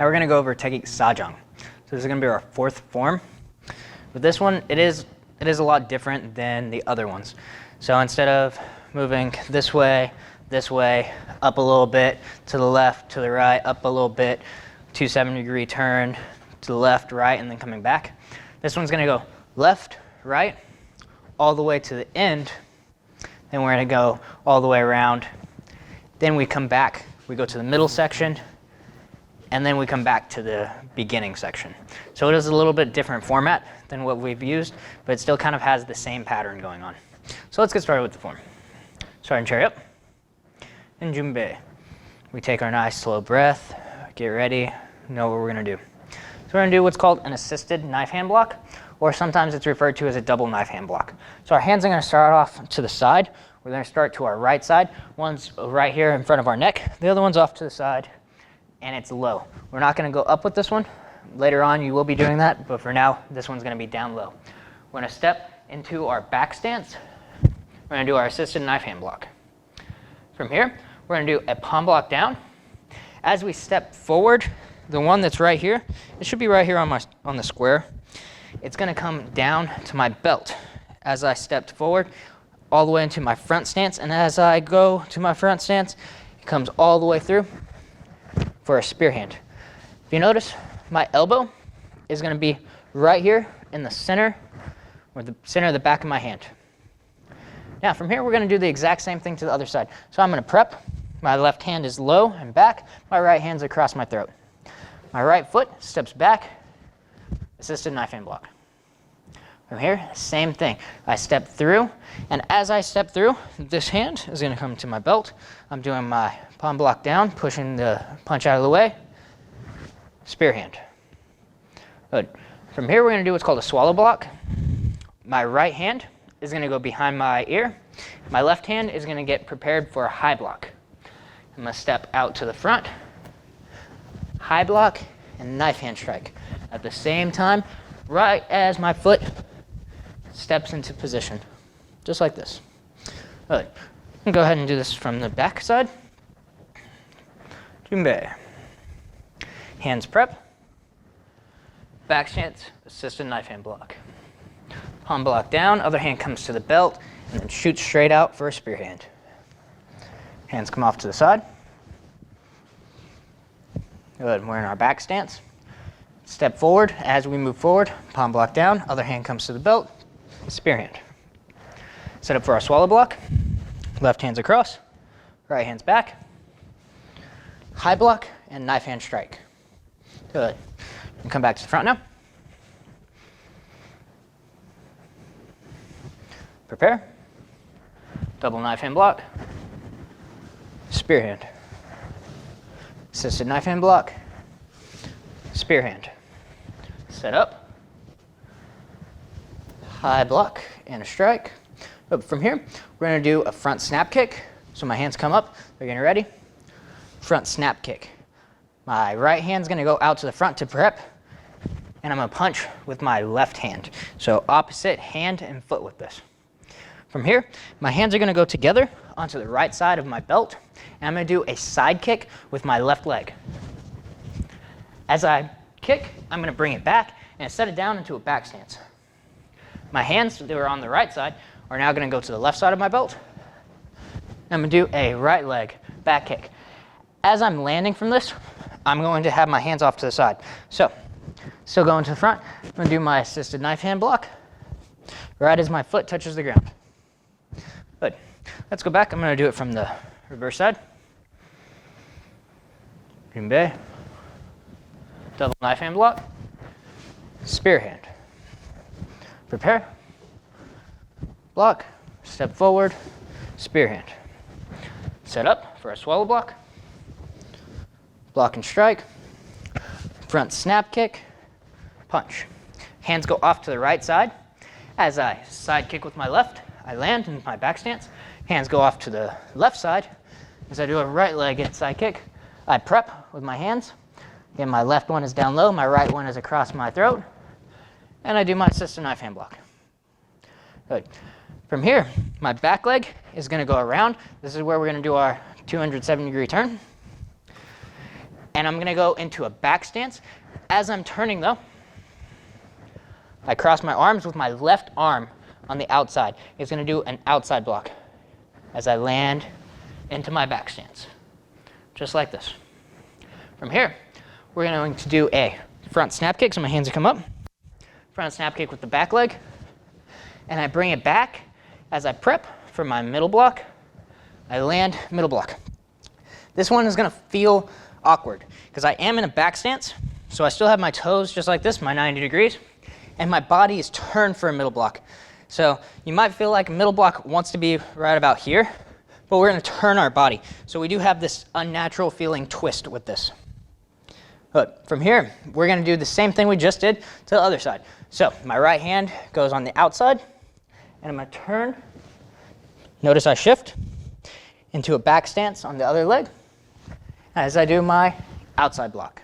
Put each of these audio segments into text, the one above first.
we're going to go over Taeguek Sah Jang. So this is going to be our fourth form. But this one, it is a lot different than the other ones. So instead of moving this way, up a little bit, to the left, to the right, up a little bit, 270-degree turn, to the left, right, and then coming back. This one's going to go left, right, all the way to the end. Then we're going to go all the way around. Then we come back, we go to the middle section, and then we come back to the beginning section. So it is a little bit different format than what we've used, but it still kind of has the same pattern going on. So let's get started with the form. Starting chair up, and junbei. We take our nice slow breath, get ready, know what we're going to do. So we're going to do what's called an assisted knife hand block, or sometimes it's referred to as a double knife hand block. So our hands are going to start off to the side. We're going to start to our right side. One's right here in front of our neck. The other one's off to the side, and it's low. We're not going to go up with this one. Later on, you will be doing that, but for now, this one's going to be down low. We're going to step into our back stance. We're going to do our assisted knife hand block. From here, we're going to do a palm block down. As we step forward, the one that's right here, it should be right here on the square. It's going to come down to my belt as I stepped forward, all the way into my front stance. And as I go to my front stance, it comes all the way through for a spear hand. If you notice, my elbow is going to be right here in the center, or the center of the back of my hand. Now from here, we're going to do the exact same thing to the other side. So I'm going to prep. My left hand is low and back. My right hand's across my throat. My right foot steps back, assisted knife hand block. From here, same thing. I step through, and as I step through, this hand is going to come to my belt. I'm doing my palm block down, pushing the punch out of the way, spear hand. Good. From here, we're going to do what's called a swallow block. My right hand is going to go behind my ear. My left hand is going to get prepared for a high block. I'm going to step out to the front, high block, and knife hand strike. At the same time, right as my foot steps into position, just like this. Good. I'm going to go ahead and do this from the back side. Junbei. Hands prep. Back stance, assisted knife hand block. Palm block down, other hand comes to the belt, and then shoots straight out for a spear hand. Hands come off to the side. Good, we're in our back stance. Step forward. As we move forward, palm block down, other hand comes to the belt, spear hand. Set up for our swallow block. Left hand's across, right hand's back. High block and knife hand strike. Good. And come back to the front now. Prepare. Double knife hand block. Spear hand. Assisted knife hand block. Spear hand. Set up. High block and a strike. But from here, we're going to do a front snap kick. So my hands come up. They're getting ready. Front snap kick. My right hand's going to go out to the front to prep, and I'm going to punch with my left hand. So opposite hand and foot with this. From here, my hands are going to go together onto the right side of my belt, and I'm going to do a side kick with my left leg. As I kick, I'm going to bring it back and set it down into a back stance. My hands that were on the right side are now going to go to the left side of my belt. I'm going to do a right leg back kick. As I'm landing from this, I'm going to have my hands off to the side. So, still going to the front, I'm going to do my assisted knife hand block right as my foot touches the ground. Good. Let's go back. I'm going to do it from the reverse side. Junbei. Double knife hand block. Spear hand. Prepare. Block. Step forward. Spear hand. Set up for a swallow block. Block and strike. Front snap kick. Punch. Hands go off to the right side. As I side kick with my left, I land in my back stance. Hands go off to the left side. As I do a right leg inside kick, I prep with my hands. Again, my left one is down low, my right one is across my throat. And I do my assisted knife hand block. Good. From here, my back leg is going to go around. This is where we're going to do our 270-degree turn. And I'm going to go into a back stance. As I'm turning, though, I cross my arms with my left arm on the outside. It's going to do an outside block as I land into my back stance, just like this. From here, we're going to do a front snap kick, so my hands will come up. Front snap kick with the back leg, and I bring it back as I prep for my middle block. I land middle block. This one is going to feel awkward because I am in a back stance, so I still have my toes just like this, my 90 degrees, and my body is turned for a middle block. So you might feel like a middle block wants to be right about here, but we're going to turn our body. So we do have this unnatural feeling twist with this. But from here, we're going to do the same thing we just did to the other side. So my right hand goes on the outside, and I'm going to turn. Notice I shift into a back stance on the other leg as I do my outside block.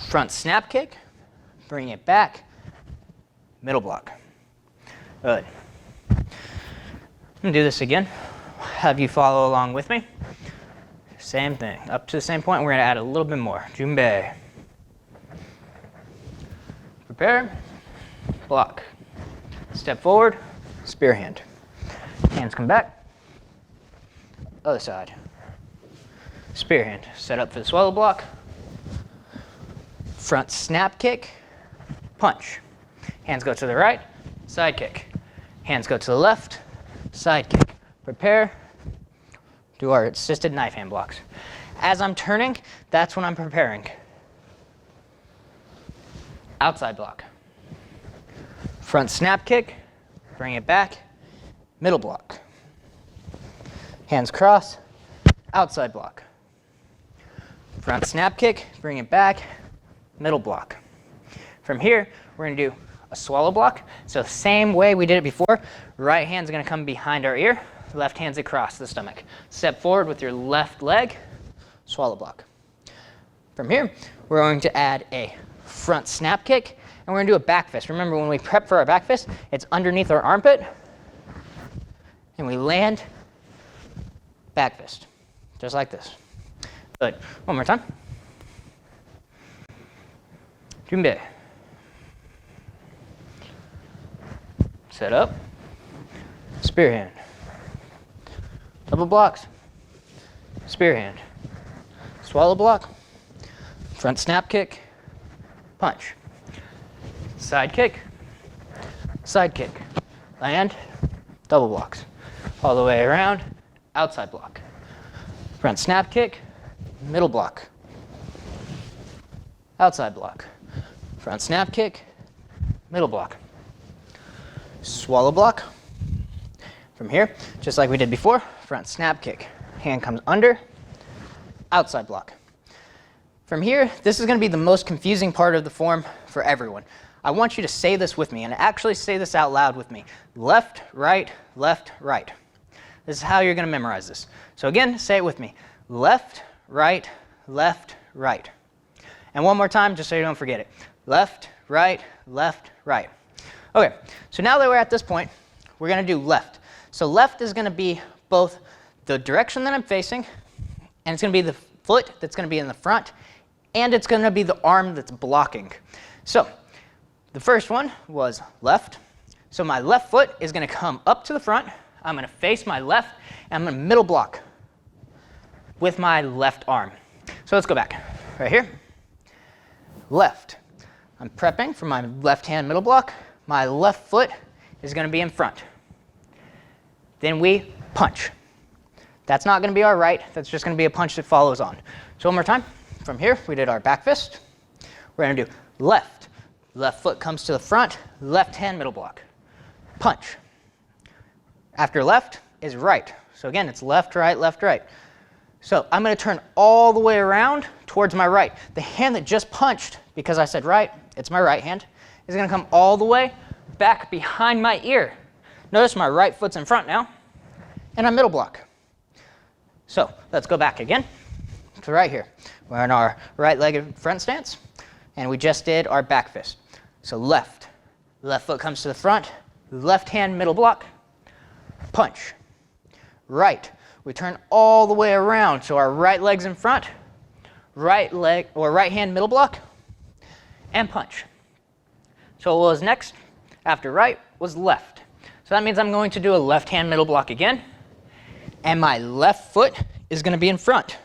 Front snap kick, bring it back, middle block. Good. I'm going to do this again. Have you follow along with me. Same thing. Up to the same point, we're going to add a little bit more. Junbei. Prepare. Block. Step forward. Spear hand. Hands come back. Other side. Spear hand. Set up for the swallow block. Front snap kick. Punch. Hands go to the right. Side kick. Hands go to the left. Side kick. Prepare. Do our assisted knife hand blocks. As I'm turning, that's when I'm preparing. Outside block. Front snap kick, bring it back, middle block. Hands cross, outside block. Front snap kick, bring it back, middle block. From here, we're going to do a swallow block. So the same way we did it before, right hand's going to come behind our ear. Left hand's across the stomach. Step forward with your left leg, swallow block. From here, we're going to add a front snap kick, and we're going to do a back fist. Remember, when we prep for our back fist, it's underneath our armpit, and we land back fist, just like this. Good. One more time. Junbei. Set up. Spear hand. Double blocks, spear hand, swallow block, front snap kick, punch, side kick, land, double blocks, all the way around, outside block, front snap kick, middle block, outside block, front snap kick, middle block, swallow block. From here, just like we did before, front snap kick. Hand comes under, outside block. From here, this is going to be the most confusing part of the form for everyone. I want you to say this with me, and actually say this out loud with me. Left, right, left, right. This is how you're going to memorize this. So again, say it with me. Left, right, left, right. And one more time, just so you don't forget it. Left, right, left, right. Okay, so now that we're at this point, we're going to do left. So left is going to be both the direction that I'm facing, and it's going to be the foot that's going to be in the front, and it's going to be the arm that's blocking. So the first one was left. So my left foot is going to come up to the front. I'm going to face my left, and I'm going to middle block with my left arm. So let's go back. Right here. Left. I'm prepping for my left hand middle block. My left foot is going to be in front. Then we punch. That's not going to be our right. That's just going to be a punch that follows on. So one more time. From here, we did our back fist. We're going to do left. Left foot comes to the front. Left hand middle block. Punch. After left is right. So again, it's left, right, left, right. So I'm going to turn all the way around towards my right. The hand that just punched, because I said right, it's my right hand, is going to come all the way back behind my ear. Notice my right foot's in front now, and a middle block. So let's go back again to right here. We're in our right-legged front stance, and we just did our back fist. So left. Left foot comes to the front, left hand middle block, punch. Right. We turn all the way around, so our right leg's in front, right leg or right hand middle block, and punch. So what was next after right was left. So that means I'm going to do a left hand middle block again, and my left foot is going to be in front.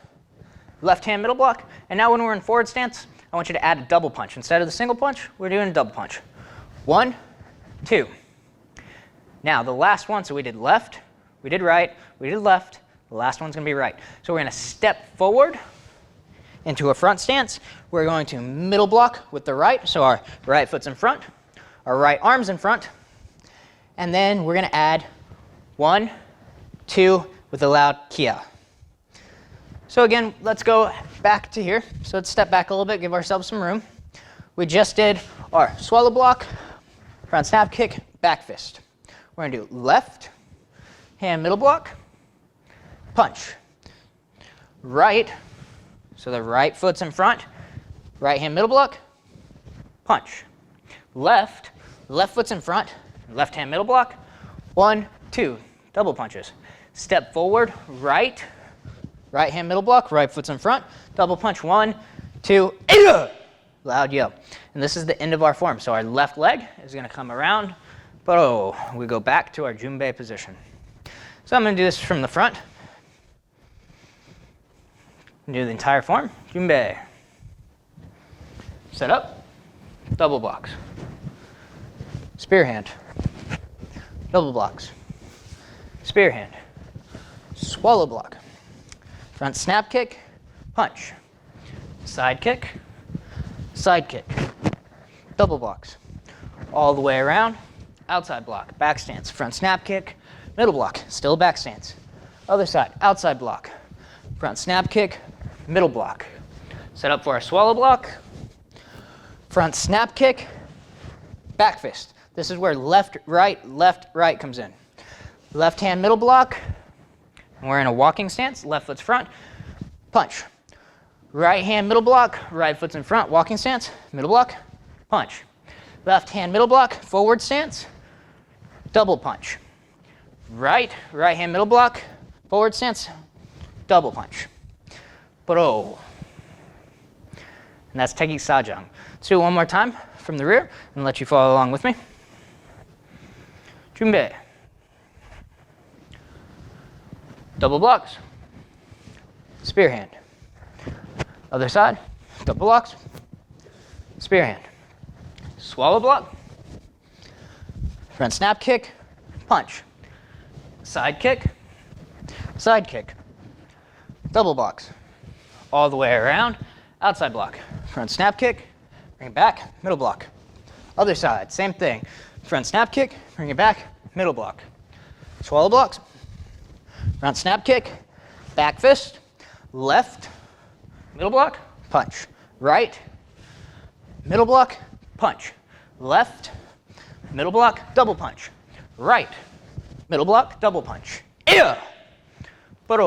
Left hand middle block, and now when we're in forward stance, I want you to add a double punch. Instead of the single punch, we're doing a double punch. 1, 2. Now the last one, so we did left, we did right, we did left, the last one's going to be right. So we're going to step forward into a front stance. We're going to middle block with the right, so our right foot's in front, our right arm's in front, and then we're going to add 1, 2 with a loud kia. So again, let's go back to here. So let's step back a little bit, give ourselves some room. We just did our swallow block, front snap kick, back fist. We're going to do left hand middle block, punch. Right, so the right foot's in front, right hand middle block, punch. Left, left foot's in front, left hand middle block, 1, 2, double punches. Step forward, right, right hand middle block, right foot's in front, double punch, 1, 2, loud yell. And this is the end of our form. So our left leg is going to come around, but we go back to our junbei position. So I'm going to do this from the front. Do the entire form, junbei. Set up, double blocks. Spear hand, double blocks. Spear hand, swallow block. Front snap kick, punch. Side kick, double blocks. All the way around, outside block, back stance, front snap kick, middle block, still back stance. Other side, outside block, front snap kick, middle block. Set up for our swallow block, front snap kick, back fist. This is where left, right comes in. Left hand middle block, and we're in a walking stance, left foot's front, punch. Right hand middle block, right foot's in front, walking stance, middle block, punch. Left hand middle block, forward stance, double punch. Right hand middle block, forward stance, double punch. Bro. And that's Taeguek Sah Jang. Let's do it one more time from the rear and let you follow along with me. Junbei. Double blocks. Spear hand. Other side. Double blocks. Spear hand. Swallow block. Front snap kick. Punch. Side kick. Side kick. Double blocks. All the way around. Outside block. Front snap kick. Bring it back. Middle block. Other side. Same thing. Front snap kick. Bring it back. Middle block. Swallow blocks. Front snap kick. Back fist. Left. Middle block. Punch. Right. Middle block. Punch. Left. Middle block. Double punch. Right. Middle block. Double punch. Yeah. But